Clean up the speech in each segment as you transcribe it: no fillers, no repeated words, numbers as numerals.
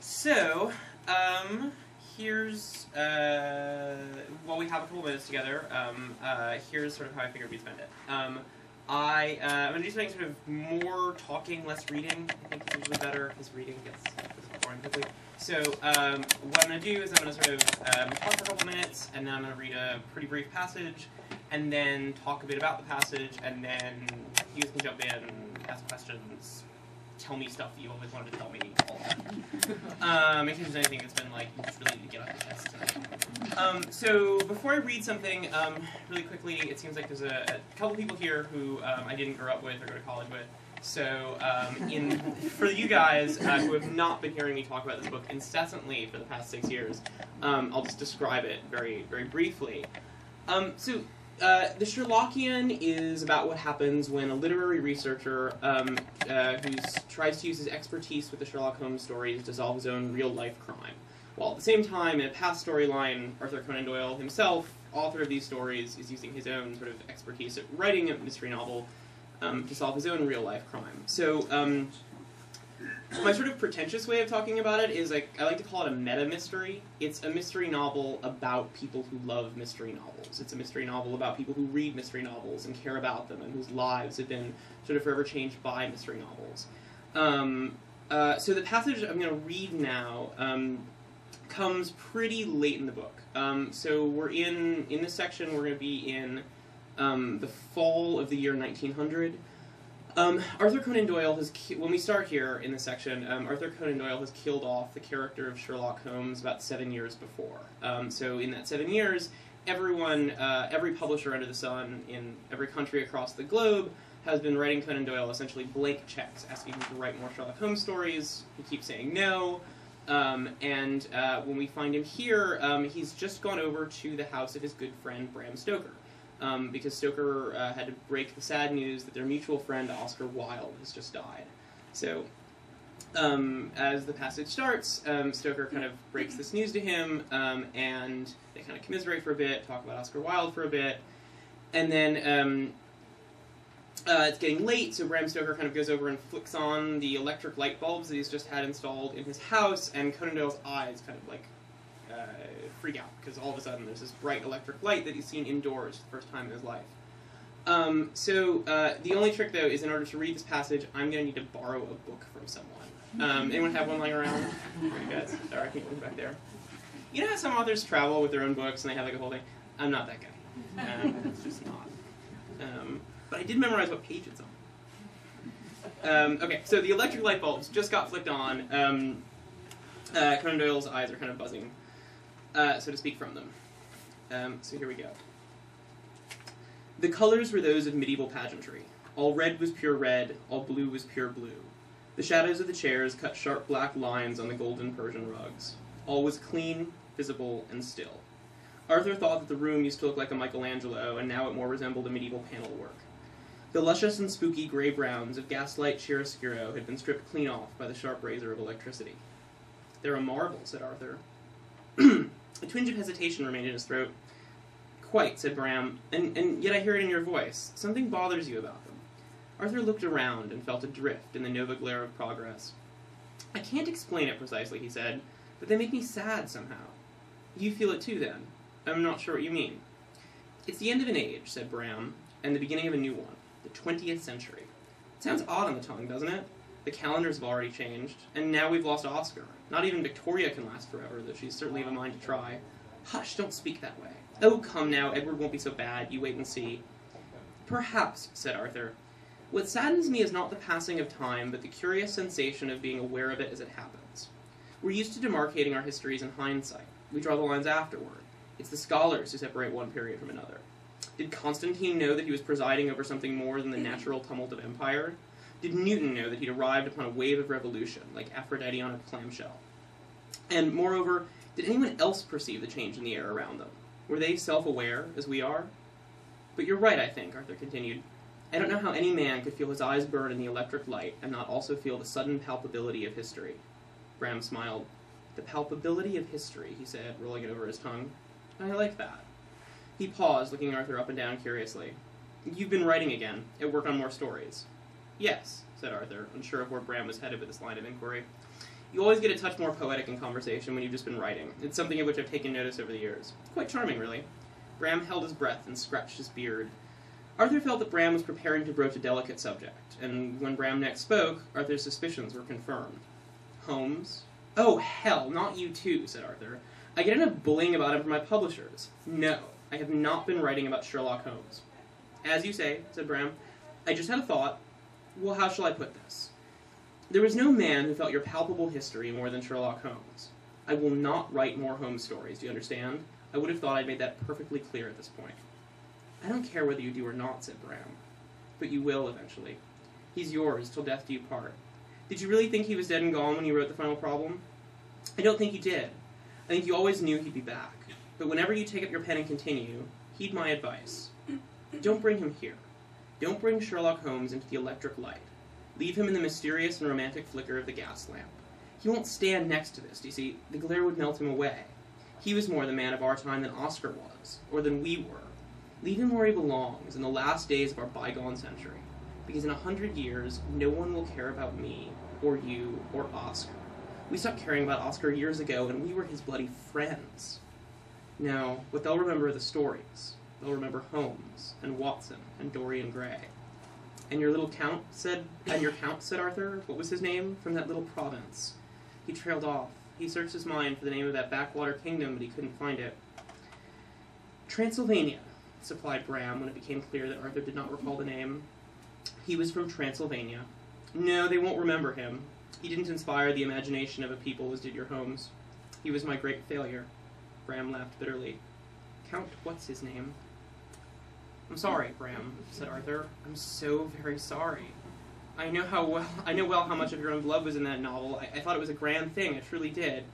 So, here's, while we have a couple minutes together, here's sort of how I figured we'd spend it. I'm going to do something sort of more talking, less reading. I think it's usually better, because reading gets boring quickly. So, what I'm going to do is I'm going to sort of talk for a couple minutes, and then I'm going to read a pretty brief passage, and then talk a bit about the passage, and then you guys can jump in, ask questions, tell me stuff that you always wanted to tell me all the time. In case there's anything that's been like, you just really need to get off your chest tonight. So before I read something, really quickly, it seems like there's a couple people here who I didn't grow up with or go to college with. So for you guys who have not been hearing me talk about this book incessantly for the past 6 years, I'll just describe it very, very briefly. The Sherlockian is about what happens when a literary researcher who tries to use his expertise with the Sherlock Holmes stories to solve his own real-life crime. While at the same time, in a past storyline, Arthur Conan Doyle himself, author of these stories, is using his own sort of expertise at writing a mystery novel to solve his own real-life crime. So, my sort of pretentious way of talking about it is, I like to call it a meta-mystery. It's a mystery novel about people who love mystery novels. It's a mystery novel about people who read mystery novels and care about them and whose lives have been sort of forever changed by mystery novels. So the passage I'm going to read now comes pretty late in the book. So we're in this section, we're going to be in the fall of the year 1900. Arthur Conan Doyle has, when we start here in this section, Arthur Conan Doyle has killed off the character of Sherlock Holmes about 7 years before. So in that 7 years, every publisher under the sun in every country across the globe has been writing Conan Doyle essentially blank checks, asking him to write more Sherlock Holmes stories. He keeps saying no. When we find him here, he's just gone over to the house of his good friend Bram Stoker. Because Stoker had to break the sad news that their mutual friend Oscar Wilde has just died. So, as the passage starts, Stoker kind of breaks this news to him, and they kind of commiserate for a bit, talk about Oscar Wilde for a bit, and then it's getting late, so Bram Stoker kind of goes over and flicks on the electric light bulbs that he's just had installed in his house, and Conan Doyle's eyes kind of like freak out, because all of a sudden there's this bright electric light that he's seen indoors for the first time in his life. The only trick, though, is in order to read this passage, I'm going to need to borrow a book from someone. Anyone have one lying around? You guys? Sorry, I can't look back there. You know how some authors travel with their own books and they have like a whole thing? I'm not that guy. It's just not. But I did memorize what page it's on. Okay, so the electric light bulbs just got flicked on. Conan Doyle's eyes are kind of buzzing, so to speak, from them. So here we go. The colors were those of medieval pageantry. All red was pure red, all blue was pure blue. The shadows of the chairs cut sharp black lines on the golden Persian rugs. All was clean, visible, and still. Arthur thought that the room used to look like a Michelangelo, and now it more resembled a medieval panel work. The luscious and spooky gray browns of gaslight chiaroscuro had been stripped clean off by the sharp razor of electricity. "They're a marvel," said Arthur. A twinge of hesitation remained in his throat. "Quite," said Bram, and yet I hear it in your voice. Something bothers you about them." Arthur looked around and felt a drift in the nova glare of progress. "I can't explain it precisely," he said, "but they make me sad somehow." "You feel it too, then?" "I'm not sure what you mean." "It's the end of an age," said Bram, "and the beginning of a new one. The 20th century. It sounds odd on the tongue, doesn't it? The calendars have already changed, and now we've lost Oscar. Not even Victoria can last forever, though she's certainly of a mind to try." "Hush, don't speak that way." "Oh, come now, Edward won't be so bad. You wait and see." "Perhaps," said Arthur. "What saddens me is not the passing of time, but the curious sensation of being aware of it as it happens. We're used to demarcating our histories in hindsight. We draw the lines afterward. It's the scholars who separate one period from another. Did Constantine know that he was presiding over something more than the natural tumult of empire? Did Newton know that he'd arrived upon a wave of revolution, like Aphrodite on a clamshell? And, moreover, did anyone else perceive the change in the air around them? Were they self-aware, as we are? But you're right, I think," Arthur continued. "I don't know how any man could feel his eyes burn in the electric light and not also feel the sudden palpability of history." Bram smiled. "The palpability of history," he said, rolling it over his tongue. "I like that." He paused, looking Arthur up and down curiously. "You've been writing again, at work on more stories." "Yes," said Arthur, unsure of where Bram was headed with this line of inquiry. You always get a touch more poetic in conversation when you've just been writing. It's something of which I've taken notice over the years. Quite charming, really. Bram held his breath and scratched his beard. Arthur felt that Bram was preparing to broach a delicate subject, and when Bram next spoke, Arthur's suspicions were confirmed. Holmes? Oh, hell, not you too, said Arthur. I get enough bullying about him from my publishers. No, I have not been writing about Sherlock Holmes. As you say, said Bram, I just had a thought. Well, how shall I put this? There was no man who felt your palpable history more than Sherlock Holmes. I will not write more Holmes stories, do you understand? I would have thought I'd made that perfectly clear at this point. I don't care whether you do or not, said Bram. But you will eventually. He's yours till death do you part. Did you really think he was dead and gone when you wrote The Final Problem? I don't think you did. I think you always knew he'd be back. But whenever you take up your pen and continue, heed my advice. Don't bring him here. Don't bring Sherlock Holmes into the electric light. Leave him in the mysterious and romantic flicker of the gas lamp. He won't stand next to this, do you see? The glare would melt him away. He was more the man of our time than Oscar was, or than we were. Leave him where he belongs, in the last days of our bygone century. Because in 100 years, no one will care about me, or you, or Oscar. We stopped caring about Oscar years ago, and we were his bloody friends. No, what they'll remember are the stories. They'll remember Holmes, and Watson, and Dorian Gray. And your count, said Arthur? What was his name? From that little province. He trailed off. He searched his mind for the name of that backwater kingdom, but he couldn't find it. Transylvania, supplied Bram when it became clear that Arthur did not recall the name. He was from Transylvania. No, they won't remember him. He didn't inspire the imagination of a people as did your Holmes. He was my great failure. Bram laughed bitterly. Count what's his name? I'm sorry, Bram, said Arthur. I'm so very sorry. I know well how much of your own blood was in that novel. I thought it was a grand thing, I truly did.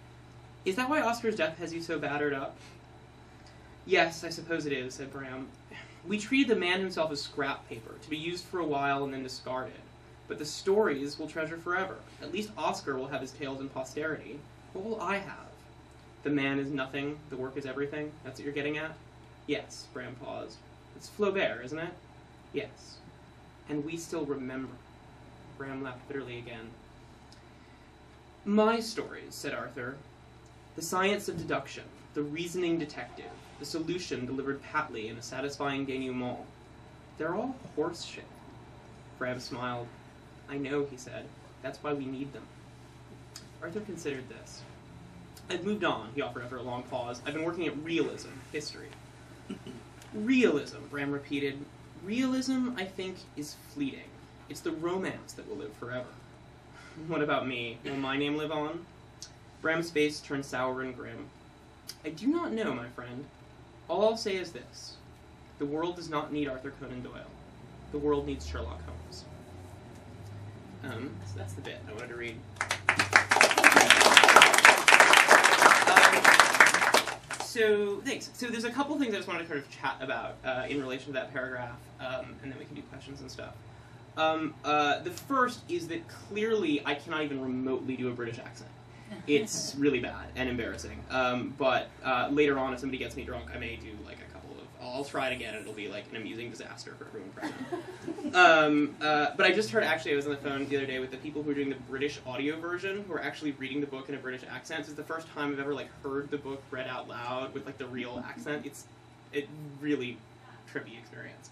Is that why Oscar's death has you so battered up? Yes, I suppose it is, said Bram. We treated the man himself as scrap paper, to be used for a while and then discarded. But the stories we'll treasure forever. At least Oscar will have his tales in posterity. What will I have? The man is nothing, the work is everything? That's what you're getting at? Yes, Bram paused. It's Flaubert, isn't it? Yes. And we still remember. Bram laughed bitterly again. My stories, said Arthur. The science of deduction, the reasoning detective, the solution delivered patly in a satisfying denouement. They're all horse shit. Bram smiled. I know, he said. That's why we need them. Arthur considered this. I've moved on, he offered after a long pause. I've been working at realism, history. Realism, Bram repeated. Realism, I think, is fleeting. It's the romance that will live forever. What about me? Will my name live on? Bram's face turned sour and grim. I do not know, my friend. All I'll say is this. The world does not need Arthur Conan Doyle. The world needs Sherlock Holmes. So that's the bit I wanted to read. So, thanks. So there's a couple things I just wanted to kind of chat about in relation to that paragraph, and then we can do questions and stuff. The first is that clearly I cannot even remotely do a British accent. It's really bad and embarrassing. But later on, if somebody gets me drunk, I may do like a couple of... I'll try it again, and it'll be like an amusing disaster for everyone present. But I just heard, actually, I was on the phone the other day with the people who are doing the British audio version, who are actually reading the book in a British accent. It's the first time I've ever like heard the book read out loud with like the real accent. It's really trippy experience.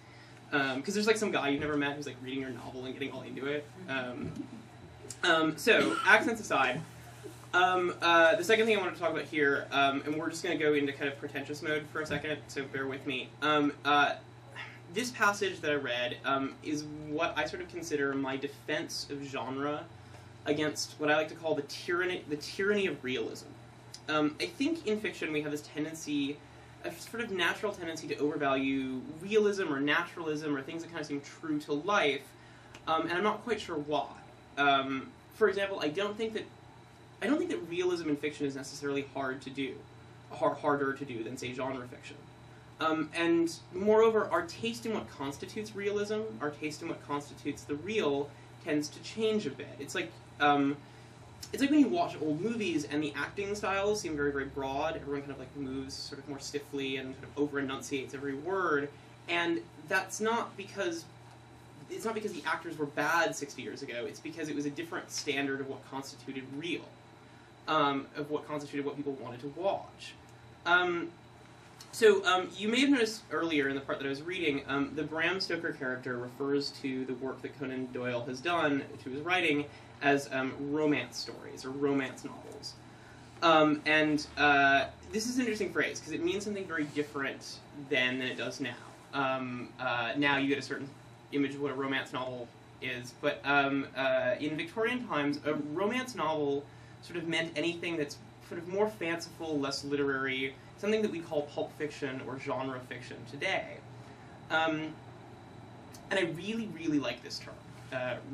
Because there's like some guy you've never met who's like reading your novel and getting all into it. So, accents aside, the second thing I wanted to talk about here, and we're just going to go into kind of pretentious mode for a second, so bear with me. This passage that I read is what I sort of consider my defense of genre against what I like to call the tyranny of realism. I think in fiction we have this tendency, a sort of natural tendency to overvalue realism or naturalism or things that kind of seem true to life, and I'm not quite sure why. For example, I don't think that realism in fiction is necessarily harder to do than, say, genre fiction. And moreover, our taste in what constitutes realism, our taste in what constitutes the real, tends to change a bit. It's like when you watch old movies and the acting styles seem very, very broad. Everyone kind of like moves sort of more stiffly and sort of over-enunciates every word. And that's not because the actors were bad 60 years ago. It's because it was a different standard of what constituted real. of what constituted what people wanted to watch. So you may have noticed earlier in the part that I was reading, the Bram Stoker character refers to the work that Conan Doyle has done through his writing as romance stories or romance novels. This is an interesting phrase because it means something very different then than it does now. Now you get a certain image of what a romance novel is, but in Victorian times, a romance novel sort of meant anything that's sort of more fanciful, less literary, something that we call pulp fiction or genre fiction today. And I really, really like this term,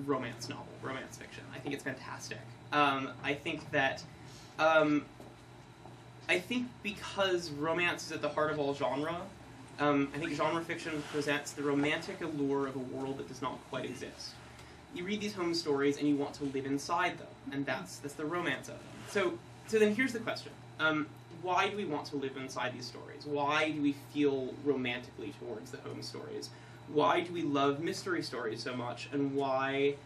romance novel, romance fiction. I think it's fantastic. I think that, I think because romance is at the heart of all genre, I think genre fiction presents the romantic allure of a world that does not quite exist. You read these home stories and you want to live inside them, and that's the romance of them. So then here's the question. Why do we want to live inside these stories? Why do we feel romantically towards the home stories? Why do we love mystery stories so much? And why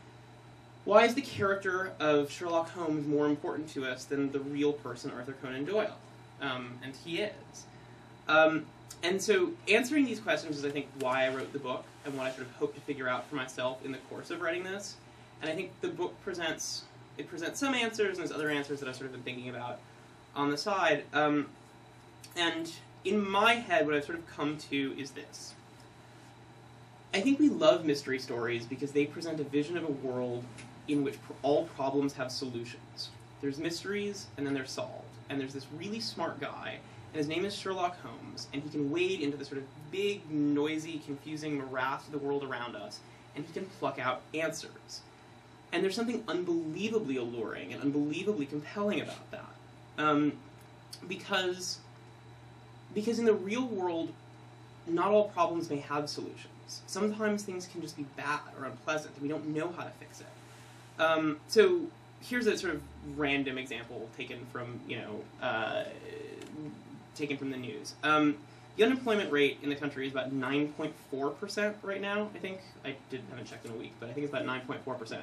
is the character of Sherlock Holmes more important to us than the real person Arthur Conan Doyle? And he is. And so answering these questions is, I think, why I wrote the book and what I sort of hope to figure out for myself in the course of writing this. And I think the book presents some answers, and there's other answers that I've sort of been thinking about on the side. And in my head, what I've sort of come to is this. I think we love mystery stories because they present a vision of a world in which all problems have solutions. There's mysteries, and then they're solved. And there's this really smart guy, and his name is Sherlock Holmes, and he can wade into the sort of big, noisy, confusing morass of the world around us, and he can pluck out answers. And there's something unbelievably alluring and unbelievably compelling about that. Because in the real world, not all problems may have solutions. Sometimes things can just be bad or unpleasant, and we don't know how to fix it. So here's a sort of random example taken from, taken from the news. The unemployment rate in the country is about 9.4% right now, I think. I haven't checked in a week, but I think it's about 9.4%.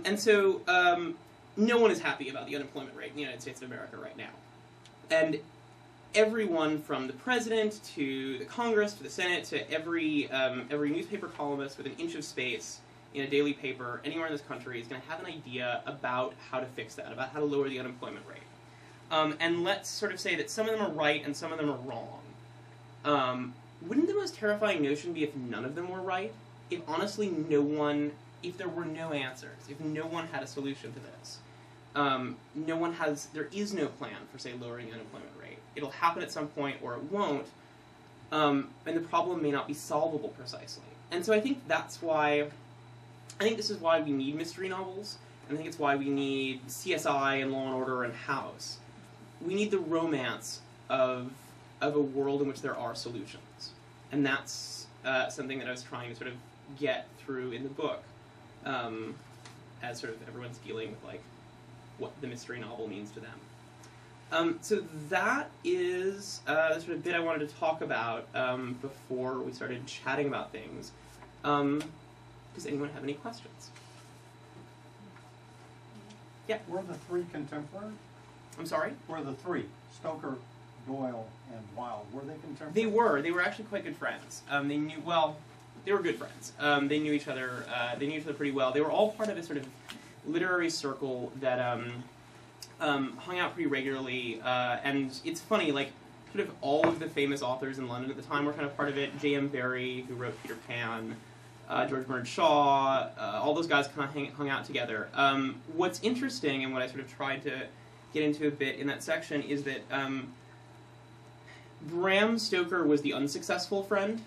And so no one is happy about the unemployment rate in the United States of America right now. And everyone from the president to the Congress to the Senate to every newspaper columnist with an inch of space in a daily paper anywhere in this country is going to have an idea about how to fix that, about how to lower the unemployment rate. And let's sort of say that some of them are right and some of them are wrong. Wouldn't the most terrifying notion be if none of them were right? If honestly if there were no answers, if no one had a solution to this? There is no plan for, say, lowering the unemployment rate. It'll happen at some point or it won't, and the problem may not be solvable precisely. And so I think this is why we need mystery novels, and I think it's why we need CSI and Law and Order and House. We need the romance of a world in which there are solutions. And that's something that I was trying to sort of get through in the book, as sort of everyone's dealing with, like, what the mystery novel means to them. So that is the sort of bit I wanted to talk about before we started chatting about things. Does anyone have any questions? Yeah? Were the three contemporary? I'm sorry? Were the three, Stoker, Doyle, and Wilde, were they contemporary? They were. They were actually quite good friends. They were good friends. They knew each other pretty well. They were all part of a sort of literary circle that hung out pretty regularly, and it's funny, like, sort of all of the famous authors in London at the time were kind of part of it. J.M. Barrie, who wrote Peter Pan, George Bernard Shaw, all those guys kind of hung out together. What's interesting, and what I sort of tried to get into a bit in that section, is that Bram Stoker was the unsuccessful friend.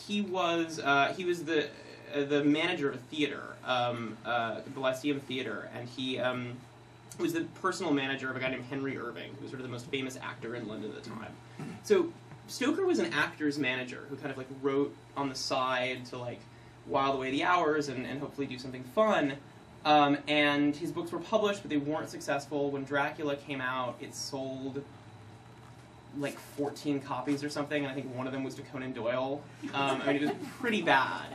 He was the manager of a theater, the Lyceum Theater, and he was the personal manager of a guy named Henry Irving, who was sort of the most famous actor in London at the time. So Stoker was an actor's manager who kind of, like, wrote on the side to, like, while away the hours and hopefully do something fun. And his books were published, but they weren't successful. When Dracula came out, it sold like 14 copies or something, and I think one of them was to Conan Doyle. I mean, it was pretty bad.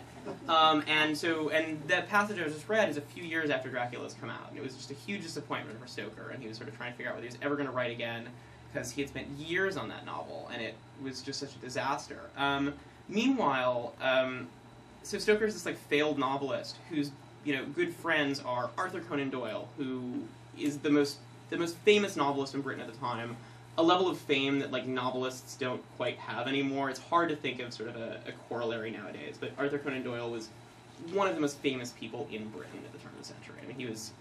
And the passage I just read is a few years after Dracula's come out, and it was just a huge disappointment for Stoker, and he was sort of trying to figure out whether he was ever going to write again, because he had spent years on that novel, and it was just such a disaster. Meanwhile, so Stoker's this like failed novelist whose good friends are Arthur Conan Doyle, who is the most famous novelist in Britain at the time, a level of fame that like novelists don't quite have anymore. It's hard to think of sort of a corollary nowadays, but Arthur Conan Doyle was one of the most famous people in Britain at the turn of the century. I mean, he was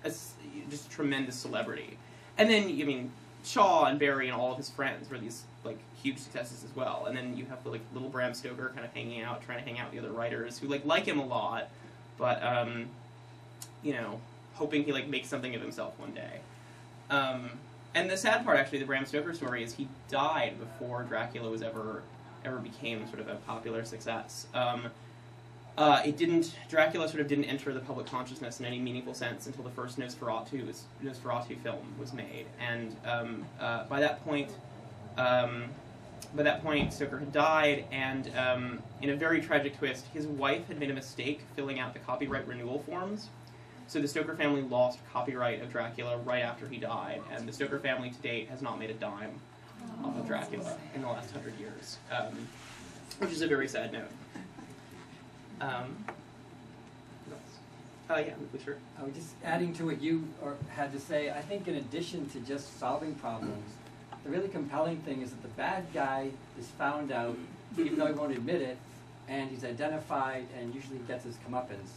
just a tremendous celebrity. And then, I mean, Shaw and Barrie and all of his friends were these like huge successes as well. And then you have like little Bram Stoker kind of hanging out, trying to hang out with the other writers who like him a lot, but hoping he like makes something of himself one day. And the sad part, actually, the Bram Stoker story is he died before Dracula was ever became sort of a popular success. Dracula sort of didn't enter the public consciousness in any meaningful sense until the first Nosferatu film was made, and by that point, Stoker had died, and in a very tragic twist, his wife had made a mistake filling out the copyright renewal forms. So the Stoker family lost copyright of Dracula right after he died, and the Stoker family to date has not made a dime off of Dracula in the last 100 years, which is a very sad note. Yeah, sure. I was just adding to what you had to say. I think in addition to just solving problems, the really compelling thing is that the bad guy is found out, even though he won't admit it, and he's identified and usually gets his comeuppance.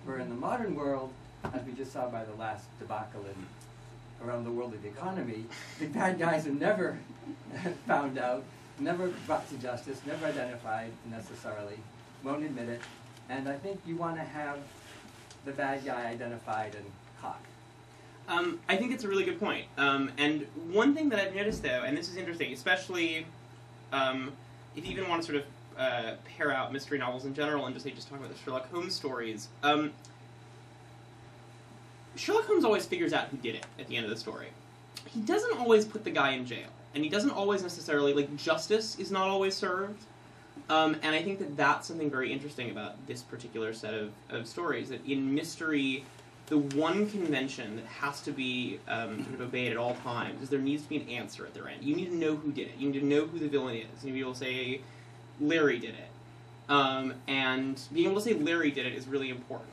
Where in the modern world, as we just saw by the last debacle around the world of the economy, the bad guys are never found out, never brought to justice, never identified necessarily, won't admit it, and I think you want to have the bad guy identified and caught. I think it's a really good point. And one thing that I've noticed, though, and this is interesting, especially if you even want to sort of pair out mystery novels in general and just talk about the Sherlock Holmes stories, Sherlock Holmes always figures out who did it at the end of the story. He doesn't always put the guy in jail, and he doesn't always necessarily, like, justice is not always served. And I think that that's something very interesting about this particular set of stories, that in mystery, the one convention that has to be sort of obeyed at all times is there needs to be an answer at their end. You need to know who did it. You need to know who the villain is. You need to be able to say, Larry did it. And being able to say Larry did it is really important.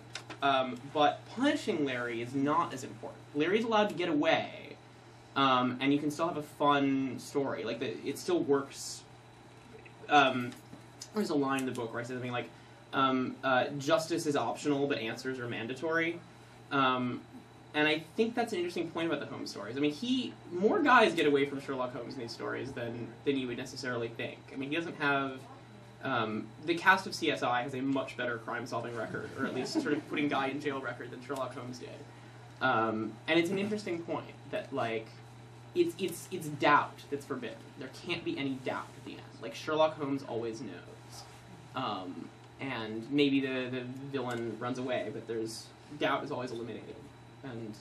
But punishing Larry is not as important. Larry's allowed to get away, and you can still have a fun story. Like, it still works. There's a line in the book where I say something like, justice is optional, but answers are mandatory. And I think that's an interesting point about the Holmes stories. I mean, more guys get away from Sherlock Holmes in these stories than you would necessarily think. I mean, he doesn't have... the cast of CSI has a much better crime-solving record, or at least sort of putting guy in jail record than Sherlock Holmes did. And it's an interesting point that, like, it's doubt that's forbidden. There can't be any doubt at the end. Like, Sherlock Holmes always knows. And maybe the villain runs away, but doubt is always eliminated. And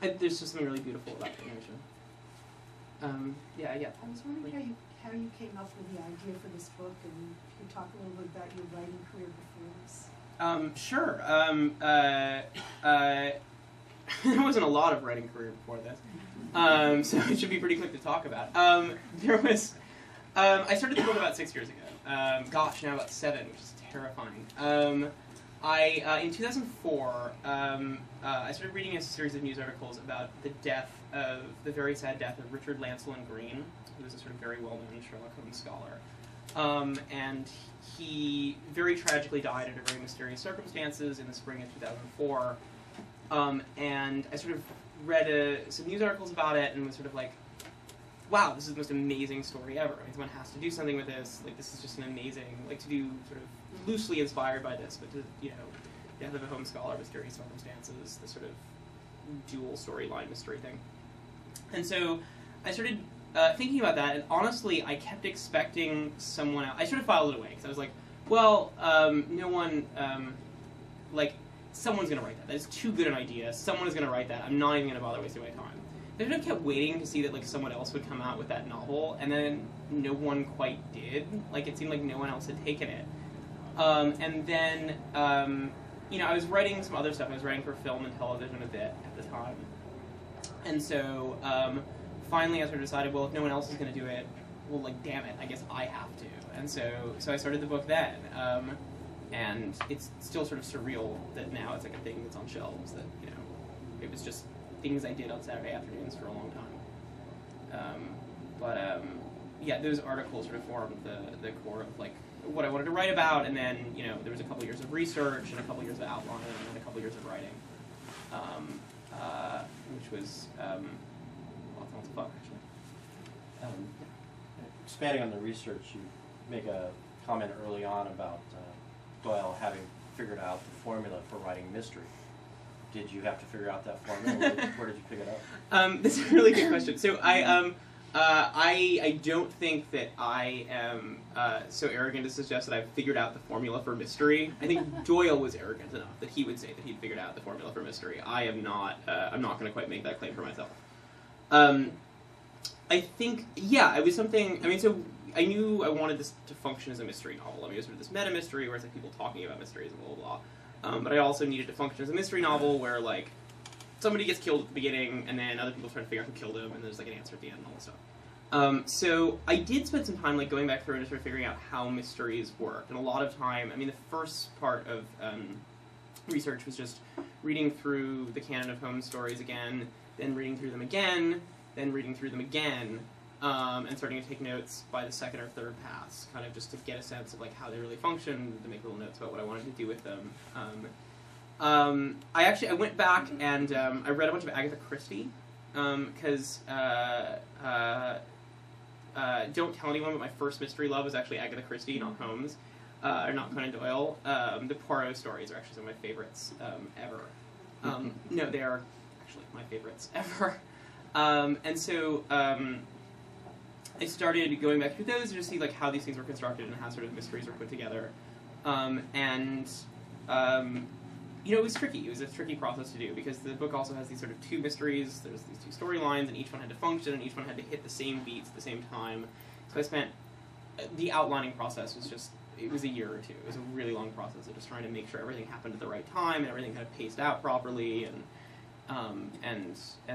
there's just something really beautiful about that notion. Yeah. I was wondering how you came up with the idea for this book, and you talk a little bit about your writing career before this. Sure. There wasn't a lot of writing career before this, so it should be pretty quick to talk about. There was. I started the book about 6 years ago. Gosh, now about 7, which is terrifying. In 2004, I started reading a series of news articles about the very sad death of Richard Lancelyn Green, who was a sort of very well-known Sherlock Holmes scholar. And he very tragically died under very mysterious circumstances in the spring of 2004. And I sort of read some news articles about it and was sort of like, wow, this is the most amazing story ever. I mean, someone has to do something with this. Like, this is just an amazing, like, to do sort of loosely inspired by this, but to, death of a Holmes scholar, mysterious circumstances, the sort of dual storyline mystery thing. And so I started thinking about that, and honestly, I kept expecting someone else. I sort of filed it away, because I was like, well, no one, someone's going to write that. That is too good an idea. Someone is going to write that. I'm not even going to bother wasting my time. I sort of kept waiting to see that like someone else would come out with that novel, and then no one quite did. Like it seemed like no one else had taken it. And then I was writing some other stuff. I was writing for film and television a bit at the time, and so finally I sort of decided, well, if no one else is going to do it, well, like damn it, I guess I have to. And so I started the book then. And it's still sort of surreal that now it's like a thing that's on shelves. That it was just things I did on Saturday afternoons for a long time. Yeah, those articles sort of formed the core of like what I wanted to write about, and then there was a couple years of research and a couple years of outline and then a couple years of writing, which was lots of fun actually. Expanding on the research, you make a comment early on about Doyle having figured out the formula for writing mystery. Did you have to figure out that formula? Where did you pick it up? That's a really good question. So I don't think that I am so arrogant to suggest that I've figured out the formula for mystery. I think Doyle was arrogant enough that he would say that he'd figured out the formula for mystery. I am not. I'm not going to quite make that claim for myself. I think, yeah, it was something. I mean, so I knew I wanted this to function as a mystery novel. I mean, it was sort of this meta mystery where it's like people talking about mysteries and blah blah blah. But I also needed to function as a mystery novel where like somebody gets killed at the beginning and then other people try to figure out who killed him and there's like an answer at the end and all this stuff. So I did spend some time like going back through and sort of figuring out how mysteries worked, and a lot of time. I mean, the first part of research was just reading through the canon of Holmes stories again, then reading through them again, then reading through them again, and starting to take notes by the second or third pass, kind of just to get a sense of like how they really function, to make little notes about what I wanted to do with them. I went back and I read a bunch of Agatha Christie, because don't tell anyone, but my first mystery love was actually Agatha Christie, not Holmes, or not Conan Doyle. The Poirot stories are actually some of my favorites ever. No, they are actually my favorites ever. And so I started going back through those to see like how these things were constructed and how sort of mysteries were put together. It was tricky. It was a tricky process to do because the book also has these sort of two mysteries. There's these two storylines, and each one had to function, and each one had to hit the same beats at the same time. So I spent the outlining process was just, it was a year or two. It was a really long process of just trying to make sure everything happened at the right time and everything kind of paced out properly and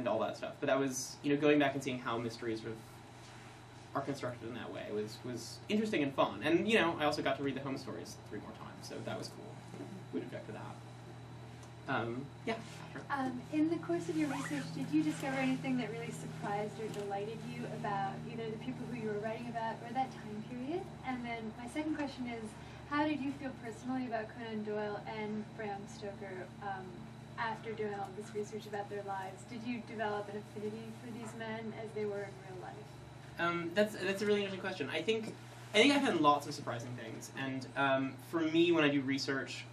all that stuff. But that was, going back and seeing how mysteries sort of are constructed in that way was interesting and fun. And, I also got to read the Holmes stories 3 more times, so that was cool. Would object to that. Yeah. Sure. In the course of your research, did you discover anything that really surprised or delighted you about either the people who you were writing about or that time period? And then my second question is, how did you feel personally about Conan Doyle and Bram Stoker after doing all this research about their lives? Did you develop an affinity for these men as they were in real life? That's a really interesting question. I think I've had lots of surprising things, and for me, when I do research,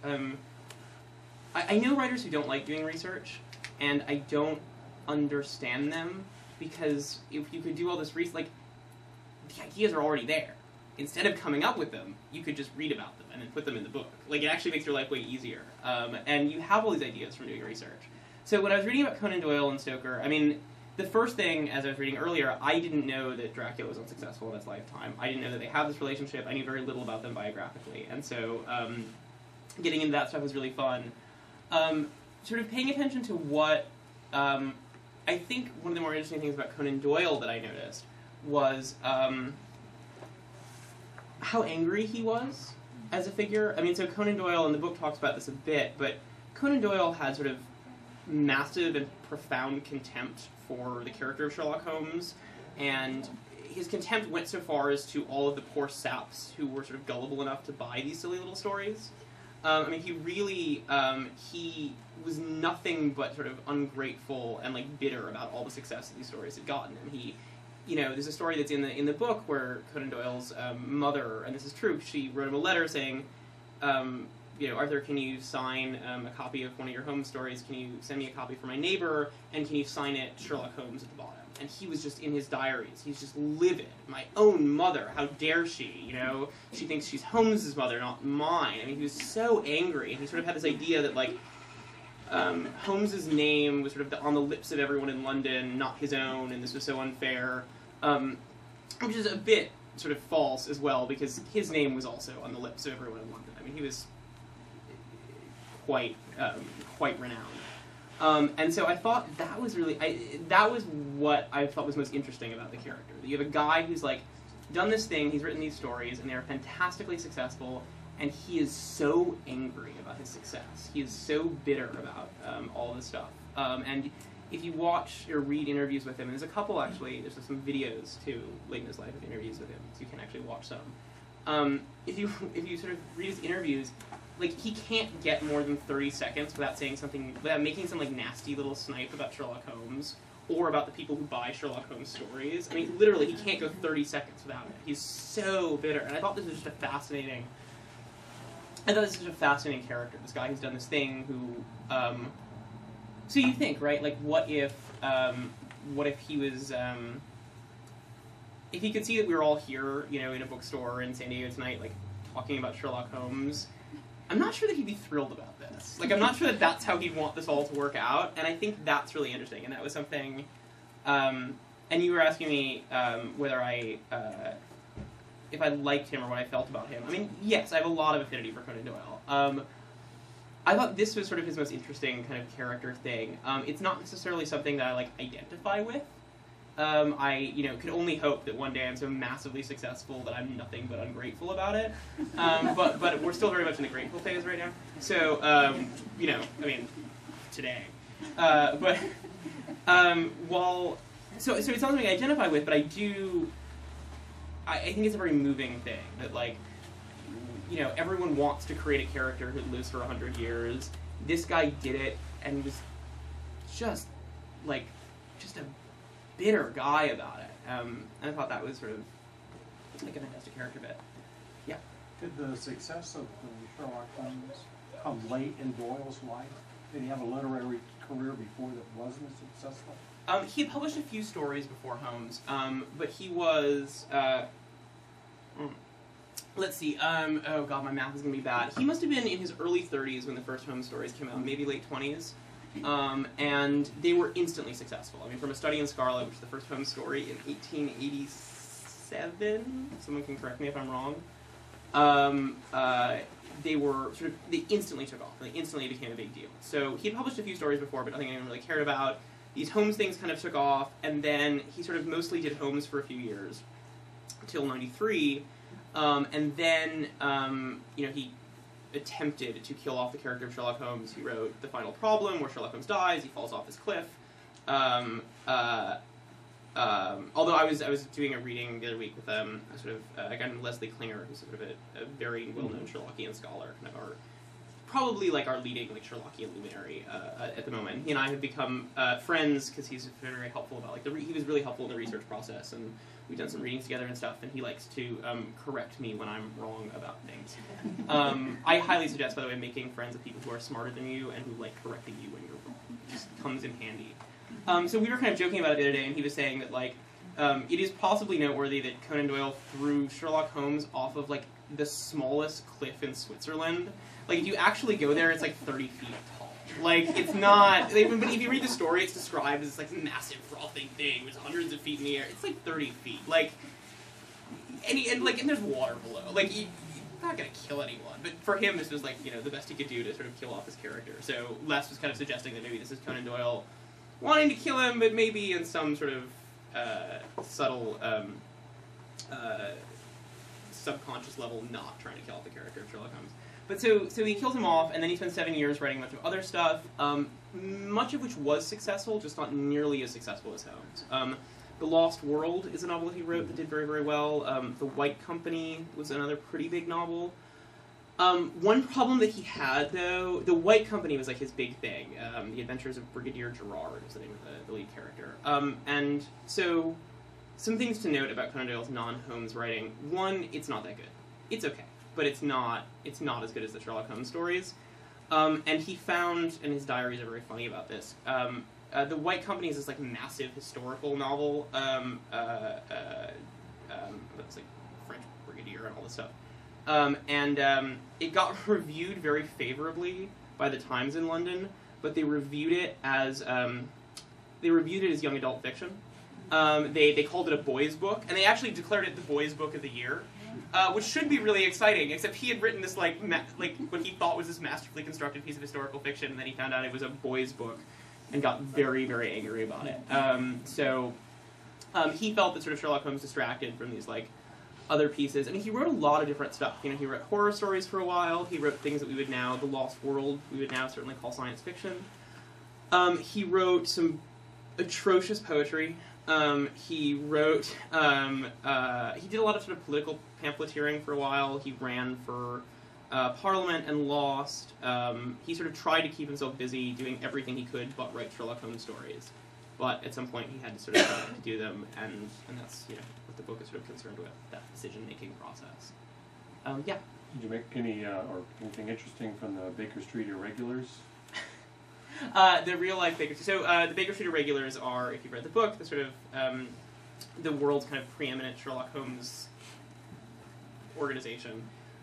I know writers who don't like doing research, and I don't understand them, because if you could do all this research, like, the ideas are already there. Instead of coming up with them, you could just read about them and then put them in the book. Like, it actually makes your life way easier. And you have all these ideas from doing research. So when I was reading about Conan Doyle and Stoker, I mean, the first thing, as I was reading earlier, I didn't know that Dracula was unsuccessful in his lifetime. I didn't know that they have this relationship. I knew very little about them biographically. And so getting into that stuff was really fun. Sort of paying attention to what, I think one of the more interesting things about Conan Doyle that I noticed was how angry he was as a figure. I mean, so Conan Doyle, and the book talks about this a bit, but Conan Doyle had sort of massive and profound contempt for the character of Sherlock Holmes, and his contempt went so far as to all of the poor saps who were sort of gullible enough to buy these silly little stories. I mean, he really, he was nothing but sort of ungrateful and, like, bitter about all the success that these stories had gotten him. He, there's a story that's in the book where Conan Doyle's mother, and this is true, she wrote him a letter saying, Arthur, can you sign a copy of one of your Holmes stories? Can you send me a copy for my neighbor? And can you sign it Sherlock Holmes at the bottom? And he was just in his diaries. He's just livid. My own mother, how dare she? She thinks she's Holmes's mother, not mine. I mean, he was so angry. And he sort of had this idea that, like, Holmes's name was sort of on the lips of everyone in London, not his own, and this was so unfair, which is a bit sort of false as well, because his name was also on the lips of everyone in London. I mean, he was quite renowned. And so I thought that was really, that was what I thought was most interesting about the character. You have a guy who's like done this thing, he's written these stories, and they're fantastically successful, and he is so angry about his success. He is so bitter about all this stuff. And if you watch or read interviews with him, and there's a couple actually, there's some videos too late in his life of interviews with him, so you can actually watch some. If you sort of read his interviews, like, he can't get more than 30 seconds without saying something, without making some like nasty little snipe about Sherlock Holmes or about the people who buy Sherlock Holmes stories. I mean, literally, he can't go 30 seconds without it. He's so bitter, and I thought this was just a fascinating. I thought this was such a fascinating character. This guy who's done this thing who. So you think, right? Like, what if he was, if he could see that we were all here, you know, in a bookstore in San Diego tonight, like, talking about Sherlock Holmes, I'm not sure that he'd be thrilled about this. Like, I'm not sure that that's how he'd want this all to work out, and I think that's really interesting, and that was something, and you were asking me whether if I liked him or what I felt about him. I mean, yes, I have a lot of affinity for Conan Doyle. I thought this was sort of his most interesting kind of character thing. It's not necessarily something that I, like, identify with. I, you know, could only hope that one day I'm so massively successful that I'm nothing but ungrateful about it. But we're still very much in the grateful phase right now. So, you know, I mean, today. So it's not something I identify with, but I think it's a very moving thing that, like, you know, everyone wants to create a character who lives for 100 years. This guy did it, and was just a bitter guy about it. And I thought that was sort of like a fantastic character bit. Yeah. Did the success of Sherlock Holmes come late in Doyle's life? Did he have a literary career before that wasn't as successful? He had published a few stories before Holmes, but he was, let's see, oh god, my math is going to be bad. He must have been in his early 30s when the first Holmes stories came out, maybe late 20s, and they were instantly successful. I mean, From A Study in Scarlet, which is the first Holmes story in 1887, someone can correct me if I'm wrong, they instantly took off. They instantly became a big deal. So he had published a few stories before, but nothing anyone really cared about. These Holmes things kind of took off, and then he sort of mostly did Holmes for a few years, until 93, and then, you know, he attempted to kill off the character of Sherlock Holmes. He wrote The Final Problem, where Sherlock Holmes dies, he falls off this cliff. Although I was doing a reading the other week with a guy named Leslie Klinger, who's sort of a very well-known Sherlockian scholar, kind of probably like our leading like Sherlockian luminary at the moment. He and I have become friends because he's very helpful about like he was really helpful in the research process, and we've done some readings together and stuff. And he likes to correct me when I'm wrong about things. I highly suggest, by the way, making friends with people who are smarter than you and who like correcting you when you're wrong. It just comes in handy. So we were kind of joking about it the other day, and he was saying that like it is possibly noteworthy that Conan Doyle threw Sherlock Holmes off of like the smallest cliff in Switzerland. Like, if you actually go there, it's like 30 feet tall. Like, it's not... But if you read the story, it's described as this, like, massive frothing thing with hundreds of feet in the air. It's like 30 feet. Like, and there's water below. Like, you're not going to kill anyone. But for him, this was, like, you know, the best he could do to sort of kill off his character. So Les was kind of suggesting that maybe this is Conan Doyle wanting to kill him, but maybe in some sort of subtle... subconscious level not trying to kill off the character of Sherlock Holmes. But so he kills him off, and then he spends 7 years writing a bunch of other stuff, much of which was successful, just not nearly as successful as Holmes. The Lost World is a novel that he wrote that did very, very well. The White Company was another pretty big novel. One problem that he had, though, The White Company was like his big thing. The Adventures of Brigadier Gerard was the name of the lead character. And so... Some things to note about Conan Doyle's non-Holmes writing. One, it's not that good. It's okay, but it's not as good as the Sherlock Holmes stories. And he found, and his diaries are very funny about this, The White Company is this like massive historical novel about this like French brigadier and all this stuff. And it got reviewed very favorably by the Times in London, but they reviewed it as young adult fiction. They called it a boys' book, and they actually declared it the boys' book of the year, which should be really exciting. Except he had written this like what he thought was this masterfully constructed piece of historical fiction, and then he found out it was a boys' book, and got very, very angry about it. He felt that sort of Sherlock Holmes distracted from these like other pieces. I mean, he wrote a lot of different stuff. You know, he wrote horror stories for a while. He wrote things that we would now, the Lost World, we would now certainly call science fiction. He wrote some atrocious poetry. He wrote, he did a lot of sort of political pamphleteering for a while. He ran for Parliament and lost. He sort of tried to keep himself busy doing everything he could but write Sherlock Holmes stories. But at some point he had to sort of do them, and that's, you know, what the book is sort of concerned with, that decision-making process. Yeah. Did you make any, or anything interesting from the Baker Street Irregulars? The real-life Baker Street. So the Baker Street Irregulars are, if you've read the book, the sort of the world's kind of preeminent Sherlock Holmes organization,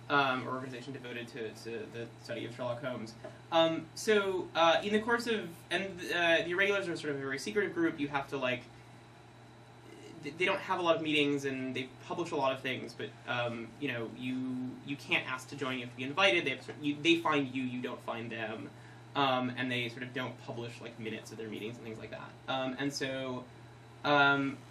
or organization devoted to the study of Sherlock Holmes. In the course of, and the Irregulars are sort of a very secretive group. You have to like, they don't have a lot of meetings, and they publish a lot of things, but you know, you can't ask to join. You have to be invited. They have to, they find you, you don't find them. And they sort of don't publish like minutes of their meetings and things like that.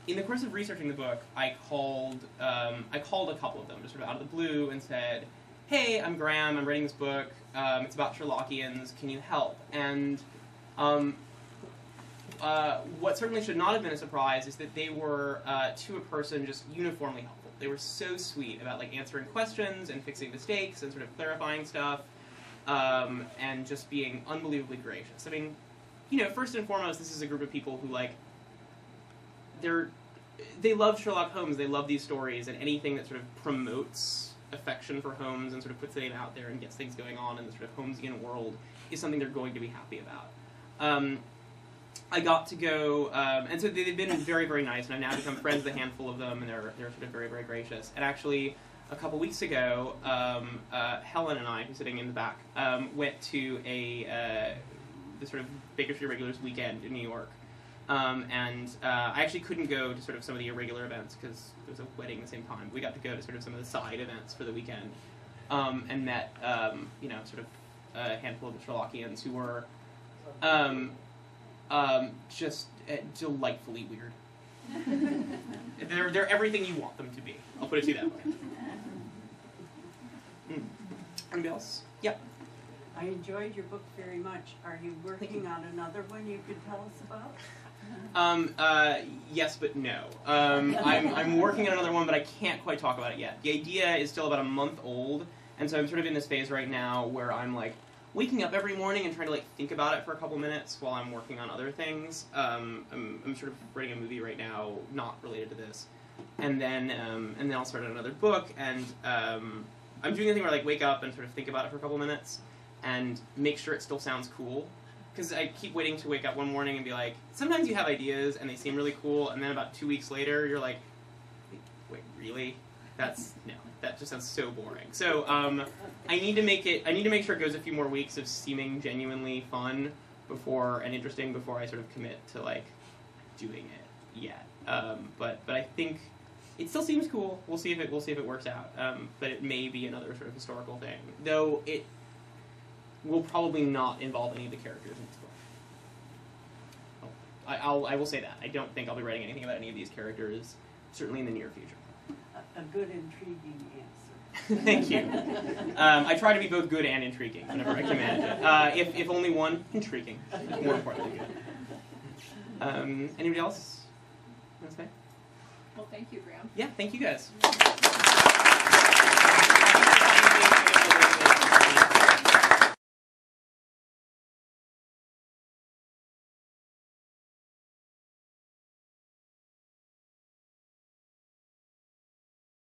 In the course of researching the book, I called a couple of them just sort of out of the blue and said, "Hey, I'm Graham. I'm writing this book. It's about Sherlockians. Can you help?" And what certainly should not have been a surprise is that they were, to a person, just uniformly helpful. They were so sweet about like answering questions and fixing mistakes and sort of clarifying stuff. And just being unbelievably gracious. I mean, you know, first and foremost, this is a group of people who, like, they love Sherlock Holmes, they love these stories, and anything that sort of promotes affection for Holmes and sort of puts it out there and gets things going on in the sort of Holmesian world is something they're going to be happy about. I got to go, and so they've been very, very nice, and I've now become friends with a handful of them, and they're sort of very, very gracious. And actually, a couple weeks ago, Helen and I, who's sitting in the back, went to the sort of Baker Street Irregulars weekend in New York. I actually couldn't go to sort of some of the irregular events because there was a wedding at the same time. We got to go to sort of some of the side events for the weekend, and met, you know, sort of a handful of the Sherlockians who were just delightfully weird. They're everything you want them to be. I'll put it to you that way. Anybody else? Yeah. I enjoyed your book very much. Are you working on another one you could tell us about? Yes, but no. I'm working on another one, but I can't quite talk about it yet. The idea is still about a month old, and so I'm sort of in this phase right now where I'm like waking up every morning and trying to like think about it for a couple minutes while I'm working on other things. I'm sort of writing a movie right now, not related to this, and then I'll start another book, and I'm doing the thing where I like wake up and sort of think about it for a couple minutes and make sure it still sounds cool. Because I keep waiting to wake up one morning and be like, sometimes you have ideas and they seem really cool, and then about 2 weeks later you're like, wait, really? That just sounds so boring. So I need to make sure it goes a few more weeks of seeming genuinely fun and interesting before I sort of commit to like doing it yet. But I think it still seems cool. We'll see if it works out. But it may be another sort of historical thing, though it will probably not involve any of the characters in this book. I will say that. I don't think I'll be writing anything about any of these characters, certainly in the near future. A good, intriguing answer. Thank you. I try to be both good and intriguing whenever I can manage it. If only one, intriguing. More importantly, good. Anybody else want to say? Well, thank you, Graham. Yeah, thank you guys.